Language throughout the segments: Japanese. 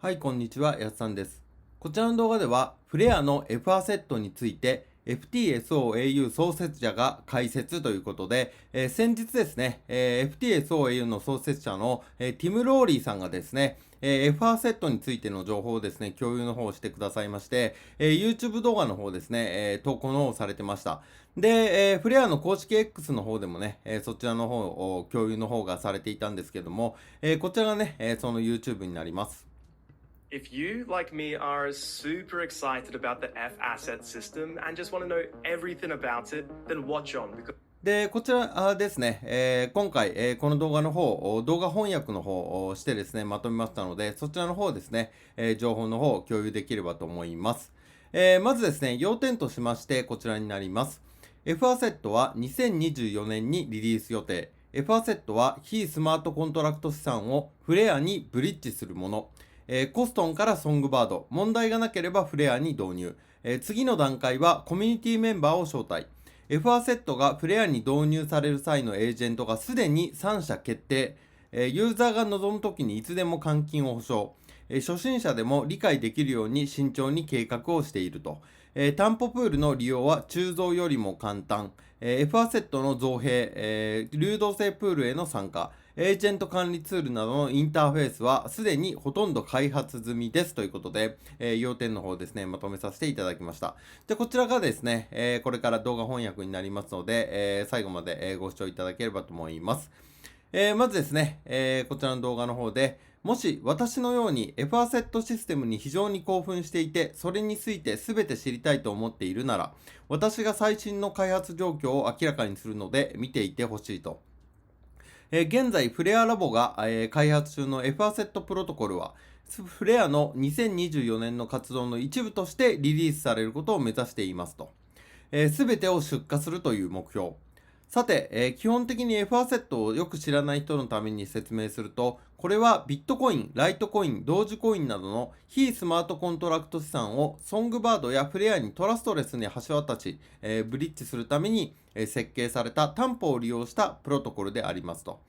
はい、こんにちは、やすさんです。こちらの動画では、フレアの F アセットについて、FTSOAU 創設者が解説ということで、先日ですね、FTSOAU の創設者の、ティム・ローリーさんがですね、F アセットについての情報をですね、共有の方をしてくださいまして、YouTube 動画の方ですね、投稿の方をされてました。で、フレアの公式 X の方でもね、そちらの方を共有の方がされていたんですけども、こちらがね、その YouTube になります。If you, like me, are super excited about the F asset system and just want to know everything about it, then watch on because で、こちらですね、今回、この動画の方、動画翻訳の方をしてですね、まとめましたので、そちらの方ですね、情報の方を共有できればと思います。まずですね、要点としまして、こちらになります。F アセットは2024年にリリース予定。F アセットは非スマートコントラクト資産をフレアにブリッジするもの。コストンからソングバード、問題がなければフレアに導入。次の段階はコミュニティメンバーを招待。F アセットがフレアに導入される際のエージェントがすでに3社決定。ユーザーが望むときにいつでも換金を保証。初心者でも理解できるように慎重に計画をしていると。担保プールの利用は鋳造よりも簡単。F アセットの造幣、流動性プールへの参加。エージェント管理ツールなどのインターフェースはすでにほとんど開発済みですということで、要点の方ですね、まとめさせていただきました。で、こちらがですね、これから動画翻訳になりますので、最後まで、ご視聴いただければと思います。まずですね、こちらの動画の方で、もし私のように F アセットシステムに非常に興奮していて、それについて全て知りたいと思っているなら、私が最新の開発状況を明らかにするので見ていてほしいと。現在、フレアラボが、開発中の F アセットプロトコルは、フレアの2024年の活動の一部としてリリースされることを目指していますと。すべてを出荷するという目標。さて、基本的に F アセットをよく知らない人のために説明すると、これはビットコイン、ライトコイン、同時コインなどの非スマートコントラクト資産をソングバードやフレアにトラストレスに橋渡し、ブリッジするために、設計された担保を利用したプロトコルでありますと。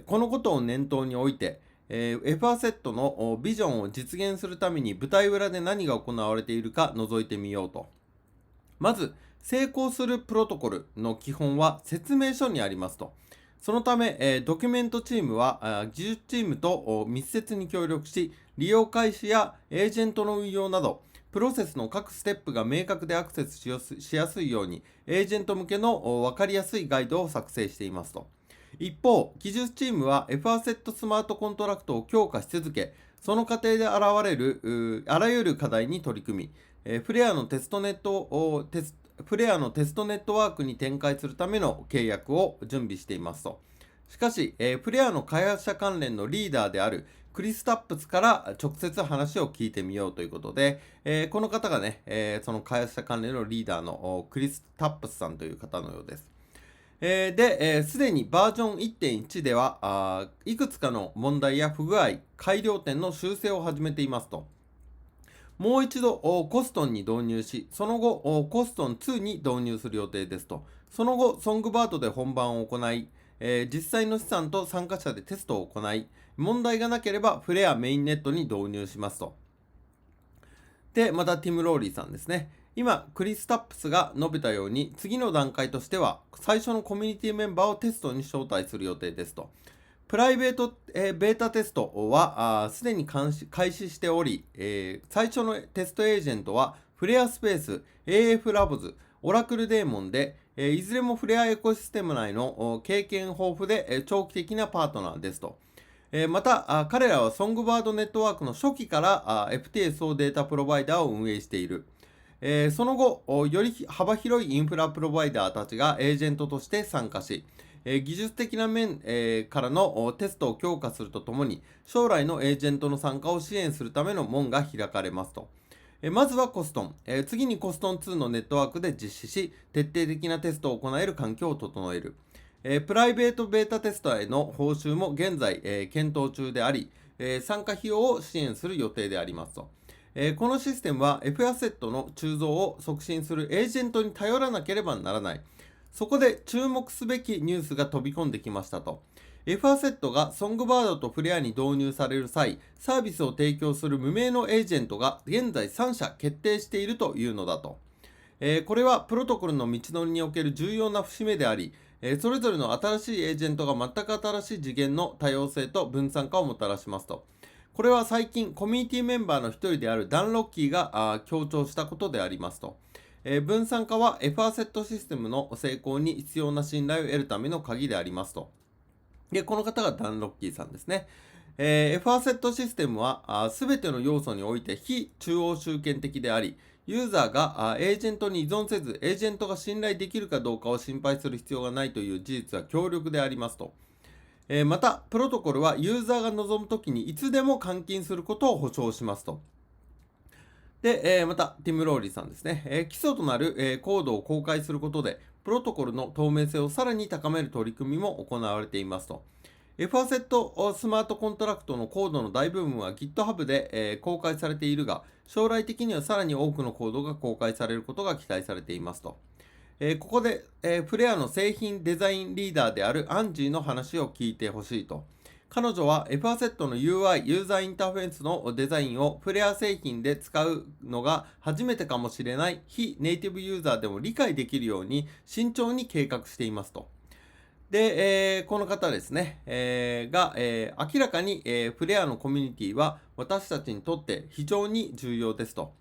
このことを念頭において、F アセットのビジョンを実現するために舞台裏で何が行われているか覗いてみようと。まず、成功するプロトコルの基本は説明書にありますと。そのため、ドキュメントチームは技術チームと密接に協力し、利用開始やエージェントの運用など、プロセスの各ステップが明確でアクセスしやすいように、エージェント向けの分かりやすいガイドを作成していますと。一方、技術チームは F アセットスマートコントラクトを強化し続け、その過程で現れるあらゆる課題に取り組み、フレアのテストネットワークに展開するための契約を準備していますと。しかし、フレアの開発者関連のリーダーであるクリス・タップスから直接話を聞いてみようということで、この方がね、その開発者関連のリーダーのクリス・タップスさんという方のようです。で、すでにバージョン1.1ではいくつかの問題や不具合、改良点の修正を始めていますと。もう一度コストンに導入し、その後コストン2に導入する予定ですと。その後、ソングバートで本番を行い、実際の資産と参加者でテストを行い、問題がなければフレアメインネットに導入しますと。で、またティム・ローリーさんですね。今、クリス・タップスが述べたように、次の段階としては、最初のコミュニティメンバーをテストに招待する予定ですと。プライベート、ベータテストはすでに開始しており、最初のテストエージェントは、フレアスペース、AF ラボズ、オラクルデーモンで、いずれもフレアエコシステム内の経験豊富で長期的なパートナーですと。また、彼らはソングバードネットワークの初期から FTSO データプロバイダーを運営している。その後、より幅広いインフラプロバイダーたちがエージェントとして参加し、技術的な面、からのテストを強化するとともに、将来のエージェントの参加を支援するための門が開かれますと。まずはコストン、次にコストン2のネットワークで実施し、徹底的なテストを行える環境を整える。プライベートベータテスターへの報酬も現在、検討中であり、参加費用を支援する予定でありますと。このシステムは F アセットの鋳造を促進するエージェントに頼らなければならない。そこで注目すべきニュースが飛び込んできましたと。F アセットがソングバードとフレアに導入される際、サービスを提供する無名のエージェントが現在3社決定しているというのだと。これはプロトコルの道のりにおける重要な節目であり、それぞれの新しいエージェントが全く新しい次元の多様性と分散化をもたらしますと。これは最近コミュニティメンバーの一人であるダン・ロッキーが強調したことでありますと。分散化は F アセットシステムの成功に必要な信頼を得るための鍵でありますと。で、この方がダン・ロッキーさんですね。F アセットシステムはすべての要素において非中央集権的であり、ユーザーがエージェントに依存せず、エージェントが信頼できるかどうかを心配する必要がないという事実は強力でありますと。また、プロトコルはユーザーが望むときにいつでも換金することを保証しますと。で、また、ティム・ローリーさんですね。基礎となる、コードを公開することで、プロトコルの透明性をさらに高める取り組みも行われていますと。F アセットスマートコントラクトのコードの大部分は GitHub で、公開されているが、将来的にはさらに多くのコードが公開されることが期待されていますと。ここで、フレアの製品デザインリーダーであるアンジーの話を聞いてほしいと。彼女は F アセットの UI、ユーザーインターフェースのデザインをフレア製品で使うのが初めてかもしれない非ネイティブユーザーでも理解できるように慎重に計画していますと。で、この方ですね、明らかに、フレアのコミュニティは私たちにとって非常に重要ですと。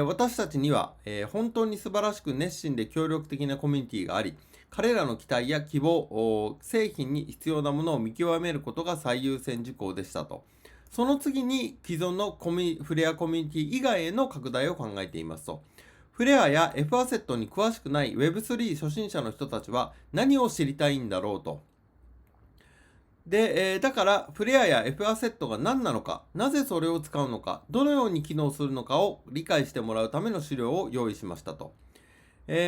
私たちには、本当に素晴らしく熱心で協力的なコミュニティがあり、彼らの期待や希望、製品に必要なものを見極めることが最優先事項でしたと。その次に既存のフレアコミュニティ以外への拡大を考えていますと。フレアや F アセットに詳しくない Web3 初心者の人たちは何を知りたいんだろうと。で、だからフレアや F アセットが何なのか、なぜそれを使うのか、どのように機能するのかを理解してもらうための資料を用意しましたと。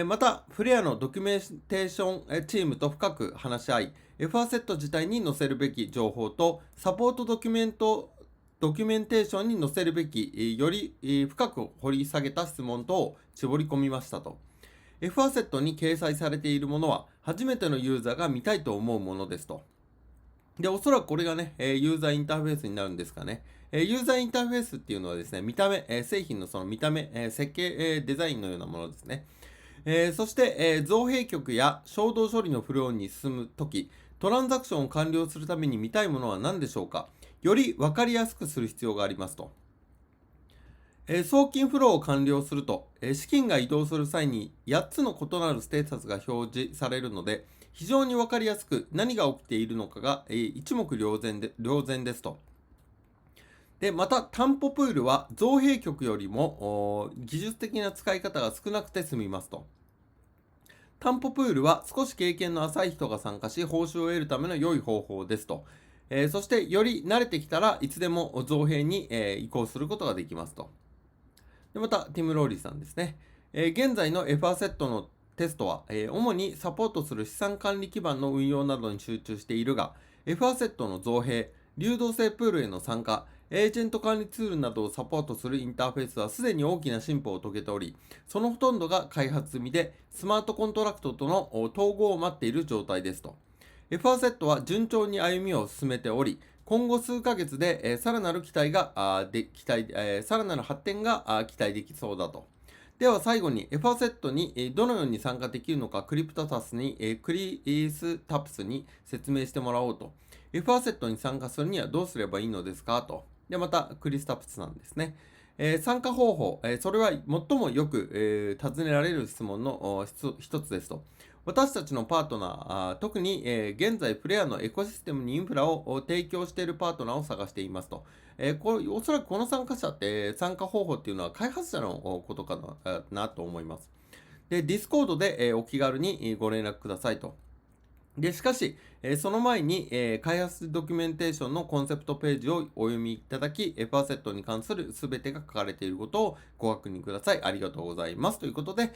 また、フレアのドキュメンテーションチームと深く話し合い、F アセット自体に載せるべき情報と、サポートドキュメンテーションに載せるべき、より深く掘り下げた質問等を絞り込みましたと。F アセットに掲載されているものは、初めてのユーザーが見たいと思うものですと。で、おそらくこれがね、ユーザーインターフェースになるんですかね。ユーザーインターフェースっていうのはですね、見た目、製品のその見た目、設計、デザインのようなものですね。そして、造幣局や衝動処理のフローに進むとき、トランザクションを完了するために見たいものは何でしょうか。より分かりやすくする必要がありますと。送金フローを完了すると、資金が移動する際に8つの異なるステータスが表示されるので、非常に分かりやすく何が起きているのかが、一目瞭然ですと。で、また、担保プールは造幣局よりも技術的な使い方が少なくて済みますと。担保プールは少し経験の浅い人が参加し、報酬を得るための良い方法ですと。そして、より慣れてきたらいつでも造幣に、移行することができますと。で、また、ティム・ローリーさんですね。現在の F アセットのテストは、主にサポートする資産管理基盤の運用などに集中しているが、F アセットの造幣、流動性プールへの参加、エージェント管理ツールなどをサポートするインターフェースはすでに大きな進歩を遂げており、そのほとんどが開発済みで、スマートコントラクトとの統合を待っている状態ですと。F アセットは順調に歩みを進めており、今後数ヶ月で、さらなる発展が期待できそうだと。では最後に F アセットにどのように参加できるのかクリスタプスに説明してもらおうと。F アセットに参加するにはどうすればいいのですかと。で、またクリスタプスなんですね。参加方法、それは最もよく、尋ねられる質問の一つですと。私たちのパートナー、特に、現在フレアのエコシステムにインフラを提供しているパートナーを探していますと。おそらくこの参加者って参加方法っていうのは開発者のことかなと思います。で、Discord で、お気軽にご連絡くださいと。で、しかし、その前に、開発ドキュメンテーションのコンセプトページをお読みいただき、F アセットに関する全てが書かれていることをご確認ください。ありがとうございます。ということで、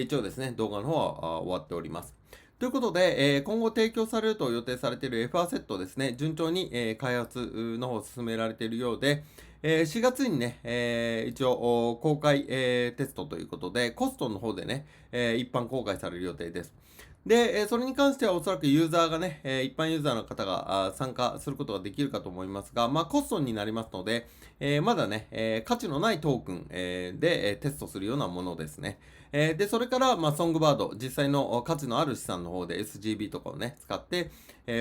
一応ですね、動画の方は終わっております。ということで、今後提供されると予定されている F アセットですね、順調に、開発の方を進められているようで、4月にね、一応公開、テストということで、コストの方でね、一般公開される予定です。で、それに関してはおそらくユーザーがね、一般ユーザーの方が参加することができるかと思いますが、コストになりますので、まだね、価値のないトークン、で、テストするようなものですね。で、それから、ソングバード、実際の価値のある資産の方で SGB とかをね、使って、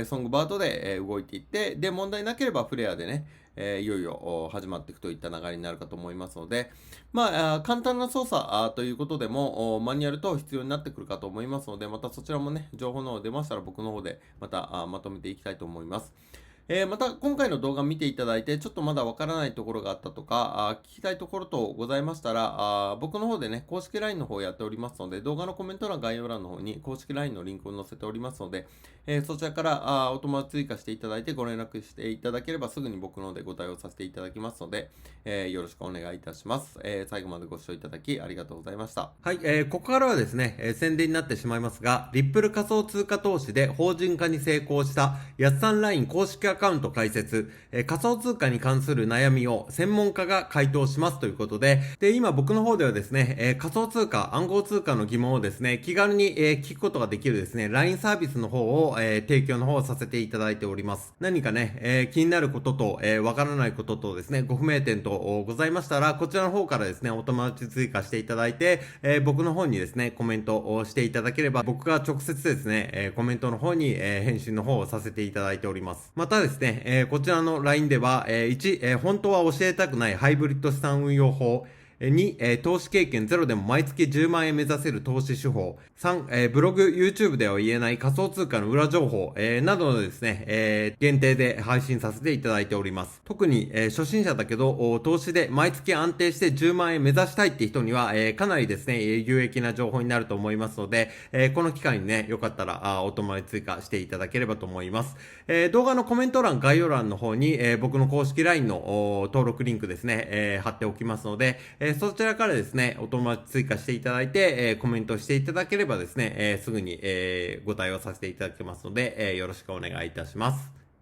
ソングバードで、動いていって、で、問題なければフレアでね、いよいよ始まっていくといった流れになるかと思いますので、簡単な操作ということでも、マニュアル等必要になってくるかと思いますので、またそちらもね、情報の方出ましたら僕の方でまたまとめていきたいと思います。また今回の動画見ていただいて、ちょっとまだわからないところがあったとか、聞きたいところとございましたら、僕の方でね、公式 LINE の方やっておりますので、動画のコメント欄概要欄の方に公式 LINE のリンクを載せておりますので、そちらからお友達追加していただいてご連絡していただければすぐに僕の方でご対応させていただきますので、よろしくお願いいたします。最後までご視聴いただきありがとうございました。はい、ここからはですね、宣伝になってしまいますが、リップル仮想通貨投資で法人化に成功したやっさん LINE 公式アカウント開設、仮想通貨に関する悩みを専門家が回答しますということで、今僕の方ではですね、仮想通貨、暗号通貨の疑問をですね、気軽に、聞くことができるですね、LINE サービスの方を、提供の方をさせていただいております。何かね、気になることと、わからないこととですね、ご不明点とございましたら、こちらの方からですね、お友達追加していただいて、僕の方にですね、コメントをしていただければ、僕が直接ですね、コメントの方に、返信の方をさせていただいております。またですね、こちらの LINE では、1、本当は教えたくないハイブリッド資産運用法、2、投資経験ゼロでも毎月10万円目指せる投資手法。3、ブログ、YouTube では言えない仮想通貨の裏情報、などのですね、限定で配信させていただいております。特に、初心者だけど、投資で毎月安定して10万円目指したいって人には、かなりですね、有益な情報になると思いますので、この機会にね、よかったら、お友達追加していただければと思います。動画のコメント欄、概要欄の方に、僕の公式 LINE の登録リンクですね、貼っておきますので、そちらからですね、お友達追加していただいて、コメントしていただければですね、すぐに、ご対応させていただきますので、よろしくお願いいたします。